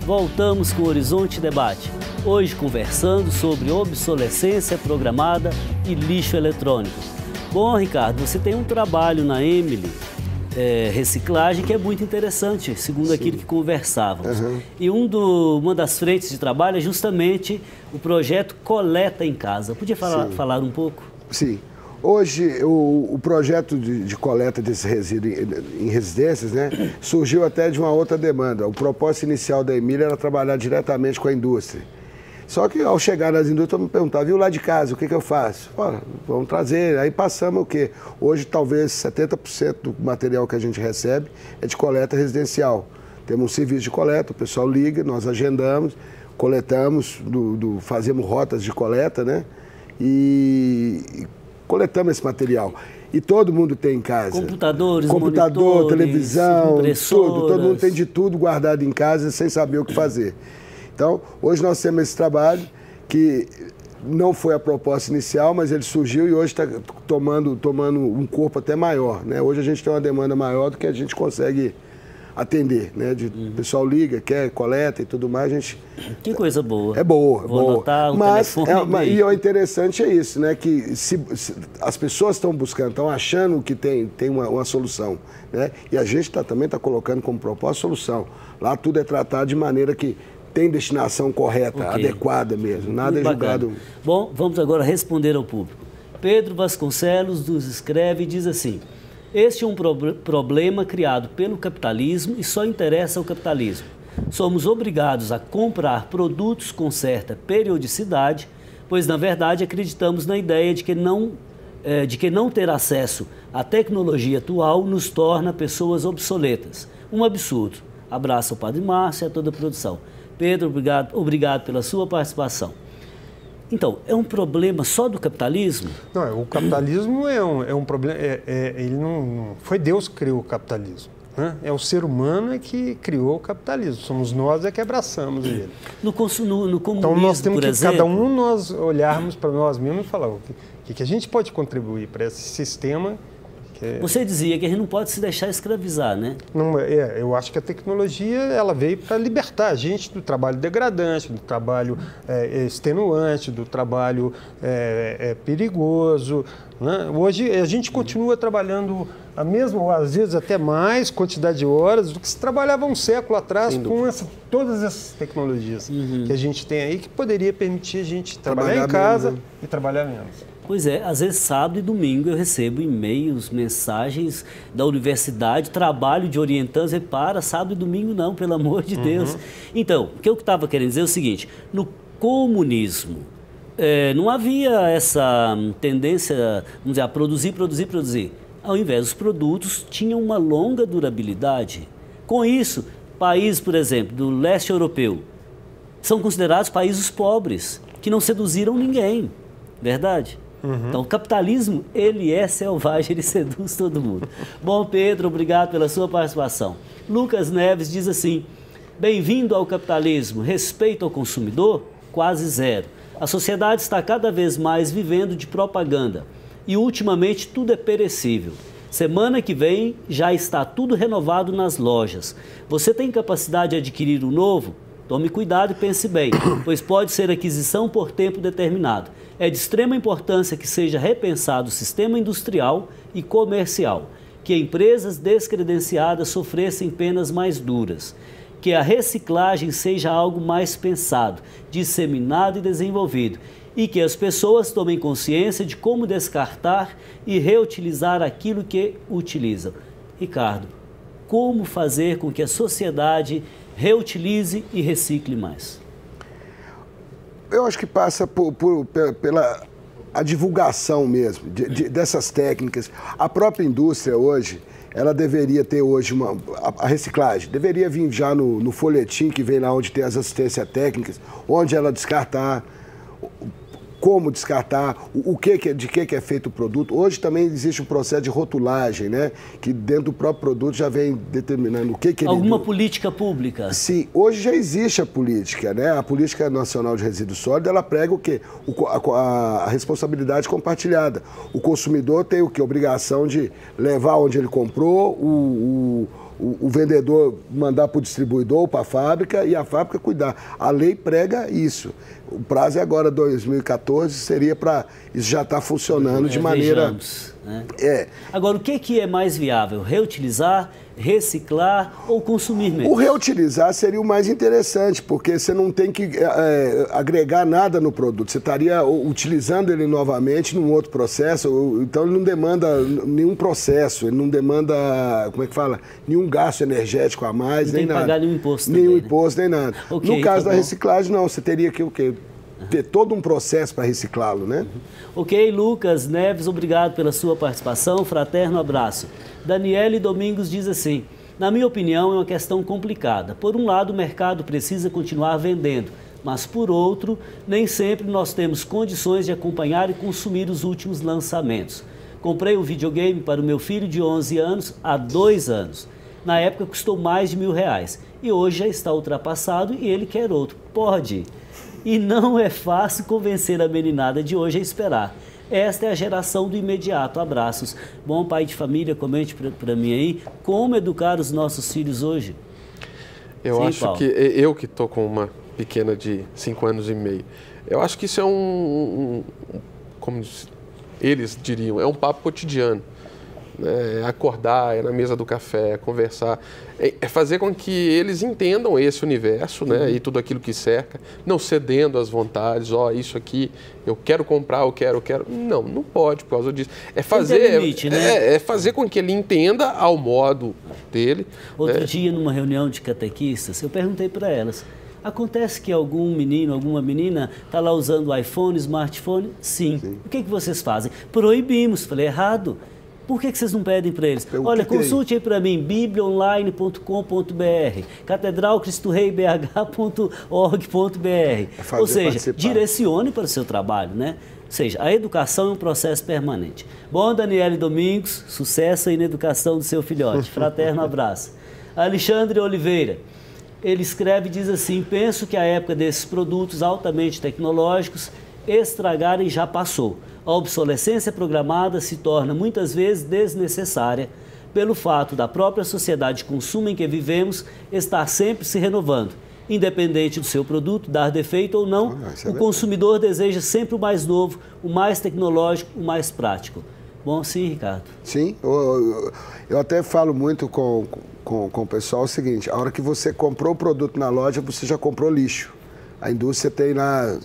voltamos com o Horizonte Debate. Hoje conversando sobre obsolescência programada e lixo eletrônico. Bom, Ricardo, você tem um trabalho na Emily, reciclagem, que é muito interessante, segundo aquilo que conversávamos. E uma das frentes de trabalho é justamente o projeto Coleta em Casa. Podia falar um pouco? Sim. Hoje, o projeto de coleta desse resíduo em residências, né, surgiu até de uma outra demanda. O propósito inicial da Emília era trabalhar diretamente com a indústria. Só que, ao chegar nas indústrias, eu me perguntava, viu lá de casa, o que eu faço? Vamos trazer. Aí passamos o quê? Hoje, talvez 70% do material que a gente recebe é de coleta residencial. Temos um serviço de coleta, o pessoal liga, nós agendamos, coletamos, fazemos rotas de coleta, né? E coletamos esse material. E todo mundo tem em casa. Computador, televisão, tudo. Todo mundo tem de tudo guardado em casa sem saber o que fazer. Então, hoje nós temos esse trabalho que não foi a proposta inicial, mas ele surgiu e hoje está tomando um corpo até maior, né? Hoje a gente tem uma demanda maior do que a gente consegue atender, né? O pessoal liga, quer, coleta e tudo mais, a gente... Que coisa boa. É boa, Vou anotar mas telefone e o interessante é isso, né? Que se as pessoas estão buscando, estão achando que tem uma solução, né? E a gente também está colocando como propósito solução. Lá tudo é tratado de maneira que tem destinação correta, adequada mesmo, nada é julgado. Bom, vamos agora responder ao público. Pedro Vasconcelos nos escreve e diz assim: este é um problema criado pelo capitalismo e só interessa ao capitalismo. Somos obrigados a comprar produtos com certa periodicidade, pois, na verdade, acreditamos na ideia de que não ter acesso à tecnologia atual nos torna pessoas obsoletas. Um absurdo. Abraço ao Padre Márcio e a toda a produção. Pedro, obrigado pela sua participação. Então, é um problema só do capitalismo? Não, o capitalismo é um problema. Ele não foi Deus que criou o capitalismo, né? É o ser humano que criou o capitalismo. Somos nós que abraçamos ele. No comunismo, então nós temos por que exemplo, cada um nós olharmos para nós mesmos e falar o que a gente pode contribuir para esse sistema. Você dizia que a gente não pode se deixar escravizar, né? Não, eu acho que a tecnologia ela veio para libertar a gente do trabalho degradante, do trabalho extenuante, do trabalho perigoso, né? Hoje a gente continua trabalhando a mesma, ou às vezes até mais quantidade de horas do que se trabalhava um século atrás com todas essas tecnologias que a gente tem aí, que poderia permitir a gente trabalhar em casa e trabalhar menos. Pois é, às vezes sábado e domingo eu recebo e-mails, mensagens da universidade, trabalho de orientantes, para sábado e domingo não, pelo amor de Deus. Então, o que eu estava querendo dizer é o seguinte: no comunismo não havia essa tendência, vamos dizer, a produzir. Ao invés, os produtos tinham uma longa durabilidade. Com isso, países, por exemplo, do leste europeu, são considerados países pobres, que não seduziram ninguém, verdade? Então, o capitalismo, ele é selvagem, ele seduz todo mundo. Bom, Pedro, obrigado pela sua participação. Lucas Neves diz assim: bem-vindo ao capitalismo, respeito ao consumidor, quase zero. A sociedade está cada vez mais vivendo de propaganda e, ultimamente, tudo é perecível. Semana que vem já está tudo renovado nas lojas. Você tem capacidade de adquirir o novo? Tome cuidado e pense bem, pois pode ser aquisição por tempo determinado. É de extrema importância que seja repensado o sistema industrial e comercial, que empresas descredenciadas sofressem penas mais duras, que a reciclagem seja algo mais pensado, disseminado e desenvolvido, e que as pessoas tomem consciência de como descartar e reutilizar aquilo que utilizam. Ricardo, como fazer com que a sociedade reutilize e recicle mais? Eu acho que passa pela a divulgação mesmo dessas técnicas. A própria indústria hoje, ela deveria ter hoje a reciclagem, deveria vir já no folhetim que vem lá onde tem as assistências técnicas, onde ela descartar, como descartar, de que é feito o produto. Hoje também existe um processo de rotulagem, né? Que dentro do próprio produto já vem determinando o que ele... Alguma política pública? Sim, hoje já existe a política, né? A Política Nacional de Resíduos Sólidos, ela prega o quê? A responsabilidade compartilhada. O consumidor tem o quê? A obrigação de levar onde ele comprou o vendedor mandar para o distribuidor ou para a fábrica e a fábrica cuidar. A lei prega isso. O prazo é agora 2014, seria para isso já estar funcionando de maneira... Vejamos, né? Agora, o que é mais viável? Reutilizar, reciclar ou consumir mesmo? O reutilizar seria o mais interessante, porque você não tem que agregar nada no produto. Você estaria utilizando ele novamente num outro processo, então ele não demanda nenhum processo, ele não demanda, como é que fala? Nenhum gasto energético a mais, nem nada. Não tem que pagar nenhum imposto nenhum também, imposto, nem nada. Okay, no caso da reciclagem, não, você teria que o quê? Ter todo um processo para reciclá-lo, né? Ok, Lucas Neves, obrigado pela sua participação, fraterno abraço. Daniele Domingos diz assim: na minha opinião é uma questão complicada. Por um lado, o mercado precisa continuar vendendo, mas por outro, nem sempre nós temos condições de acompanhar e consumir os últimos lançamentos. Comprei um videogame para o meu filho de 11 anos há 2 anos. Na época custou mais de R$1.000 e hoje já está ultrapassado e ele quer outro. Pode. E não é fácil convencer a meninada de hoje a esperar. Esta é a geração do imediato. Abraços. Bom pai de família, comente para mim aí, como educar os nossos filhos hoje? Eu acho Paulo. Que eu que estou com uma pequena de 5 anos e meio, eu acho que isso é como eles diriam, é um papo cotidiano. É acordar, é na mesa do café, é conversar, é fazer com que eles entendam esse universo, né, e tudo aquilo que cerca, não cedendo às vontades, isso aqui eu quero comprar, eu quero. Não pode por causa disso. É fazer, limite, né? é fazer com que ele entenda ao modo dele. Outro dia, numa reunião de catequistas, eu perguntei para elas: acontece que algum menino, alguma menina está lá usando o iPhone, smartphone? Sim. O que vocês fazem? Proibimos. Falei, errado. Por que vocês não pedem para eles? Olha, consulte aí para mim, bibliaonline.com.br, catedralcristoreibh.org.br. Ou seja, participar. Direcione para o seu trabalho, né? Ou seja, a educação é um processo permanente. Bom, Daniele Domingos, sucesso aí na educação do seu filhote. Fraterno abraço. Alexandre Oliveira, ele escreve e diz assim: penso que a época desses produtos altamente tecnológicos estragarem já passou. A obsolescência programada se torna muitas vezes desnecessária pelo fato da própria sociedade de consumo em que vivemos estar sempre se renovando. Independente do seu produto dar defeito ou não, o consumidor deseja sempre o mais novo, o mais tecnológico, o mais prático. Bom, sim, Ricardo? Sim, eu até falo muito com o pessoal o seguinte: a hora que você comprou o produto na loja, você já comprou lixo. A indústria tem lá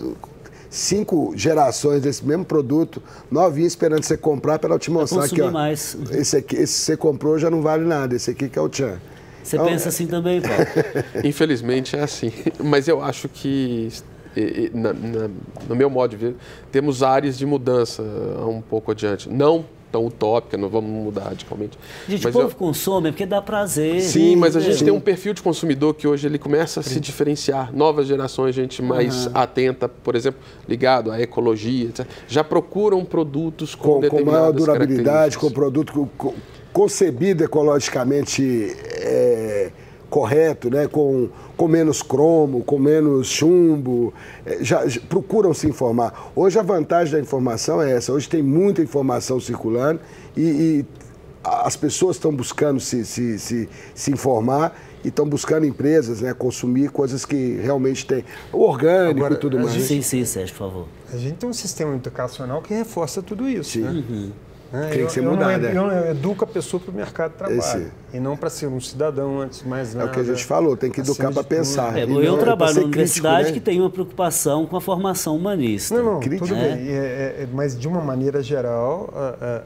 5 gerações desse mesmo produto, novinho, esperando você comprar para ela te mostrar aqui, ó. Mais. Esse você comprou já não vale nada, esse aqui que é o tchan. Você pensa assim também, Paulo? Infelizmente é assim, mas eu acho que, no meu modo de ver, temos áreas de mudança um pouco adiante. Não tão utópica, não vamos mudar radicalmente. Gente, o povo consome porque dá prazer. Sim, mas a gente tem um perfil de consumidor que hoje ele começa a se diferenciar. Novas gerações, gente mais atenta, por exemplo, ligado à ecologia, etc. Já procuram produtos com maior durabilidade, com produto concebido ecologicamente correto, né? Com menos cromo, com menos chumbo, já procuram se informar. Hoje a vantagem da informação é essa, hoje tem muita informação circulando e as pessoas estão buscando se informar e estão buscando empresas, né, consumir coisas que realmente tem o orgânico. Agora, e tudo mais. Sim, Sérgio, por favor. A gente tem um sistema educacional que reforça tudo isso. Sim. Né? Tem que ser mudado, né? Eu educo a pessoa para o mercado de trabalho. E não para ser um cidadão antes de mais nada. É o que a gente falou, tem que educar para pensar. Eu trabalho na universidade crítico, né? Que tem uma preocupação com a formação humanista. Não, crítico, tudo bem. Mas de uma maneira geral,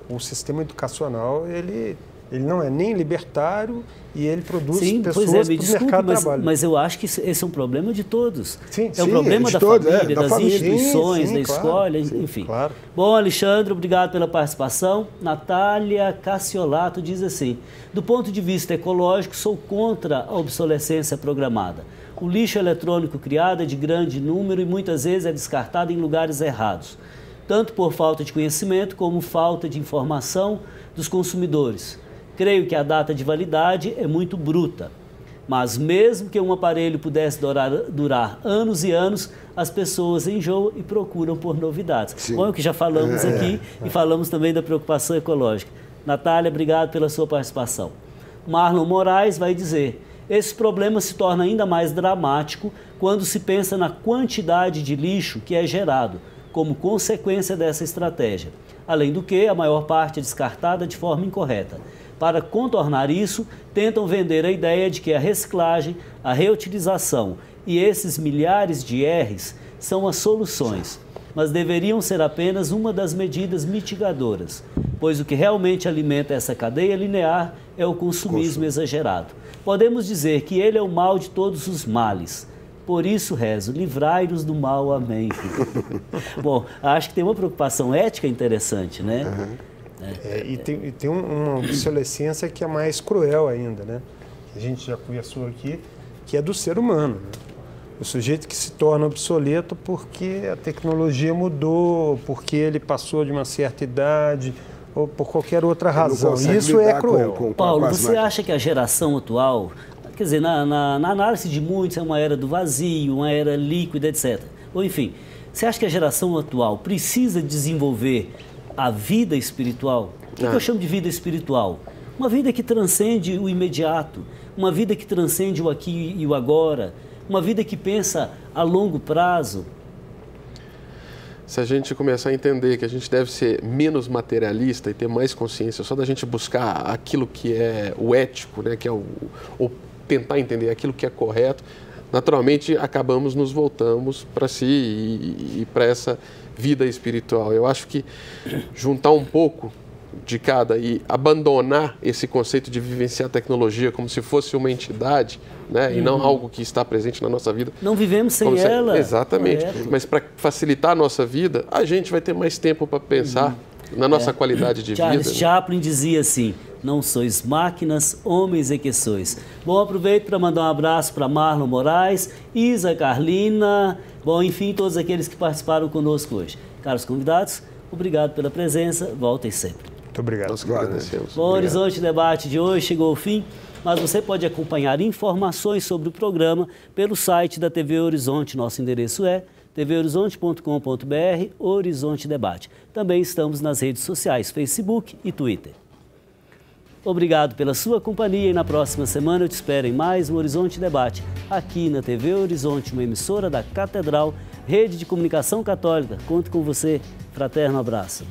o sistema educacional, ele não é nem libertário e ele produz pessoas para o mercado de trabalho. Mas eu acho que esse é um problema de todos. Sim, é um problema da família, das instituições, da escola, enfim. Claro. Bom, Alexandre, obrigado pela participação. Natália Cassiolato diz assim: do ponto de vista ecológico, sou contra a obsolescência programada. O lixo eletrônico criado é de grande número e muitas vezes é descartado em lugares errados, tanto por falta de conhecimento como falta de informação dos consumidores. Creio que a data de validade é muito bruta, mas mesmo que um aparelho pudesse durar anos e anos, as pessoas enjoam e procuram por novidades. Sim. Bom, é o que já falamos aqui e falamos também da preocupação ecológica. Natália, obrigado pela sua participação. Marlon Moraes vai dizer: esse problema se torna ainda mais dramático quando se pensa na quantidade de lixo que é gerado como consequência dessa estratégia. Além do que, a maior parte é descartada de forma incorreta. Para contornar isso, tentam vender a ideia de que a reciclagem, a reutilização e esses milhares de R's são as soluções, mas deveriam ser apenas uma das medidas mitigadoras, pois o que realmente alimenta essa cadeia linear é o consumismo exagerado. Podemos dizer que ele é o mal de todos os males. Por isso rezo, livrai-nos do mal, amém. Bom, acho que tem uma preocupação ética interessante, né? E tem uma obsolescência que é mais cruel ainda, né? A gente já conversou aqui, que é do ser humano, né? O sujeito que se torna obsoleto porque a tecnologia mudou, porque ele passou de uma certa idade ou por qualquer outra razão. Isso é cruel. Paulo, você acha que a geração atual, quer dizer, na análise de muitos, é uma era do vazio, uma era líquida, etc. Ou enfim, você acha que a geração atual precisa desenvolver a vida espiritual? O que eu chamo de vida espiritual? Uma vida que transcende o imediato, uma vida que transcende o aqui e o agora, uma vida que pensa a longo prazo. Se a gente começar a entender que a gente deve ser menos materialista e ter mais consciência só da gente buscar aquilo que é o ético, né, que é ou tentar entender aquilo que é correto, naturalmente nos voltamos para si e para essa vida espiritual. Eu acho que juntar um pouco de cada e abandonar esse conceito de vivenciar a tecnologia como se fosse uma entidade, né, e não algo que está presente na nossa vida. Não vivemos sem ela. Exatamente. Mas para facilitar a nossa vida, a gente vai ter mais tempo para pensar na nossa qualidade de vida. Charles Chaplin dizia assim: não sois máquinas, homens é que sois. Bom, aproveito para mandar um abraço para Marlon Moraes, Isa Carlina, bom, enfim, todos aqueles que participaram conosco hoje. Caros convidados, obrigado pela presença, voltem sempre. Muito obrigado. Nós que agradecemos. Bom, o Horizonte Debate de hoje chegou ao fim, mas você pode acompanhar informações sobre o programa pelo site da TV Horizonte. Nosso endereço é tvhorizonte.com.br, Horizonte Debate. Também estamos nas redes sociais, Facebook e Twitter. Obrigado pela sua companhia e na próxima semana eu te espero em mais um Horizonte Debate, aqui na TV Horizonte, uma emissora da Catedral, Rede de Comunicação Católica. Conto com você. Fraterno abraço.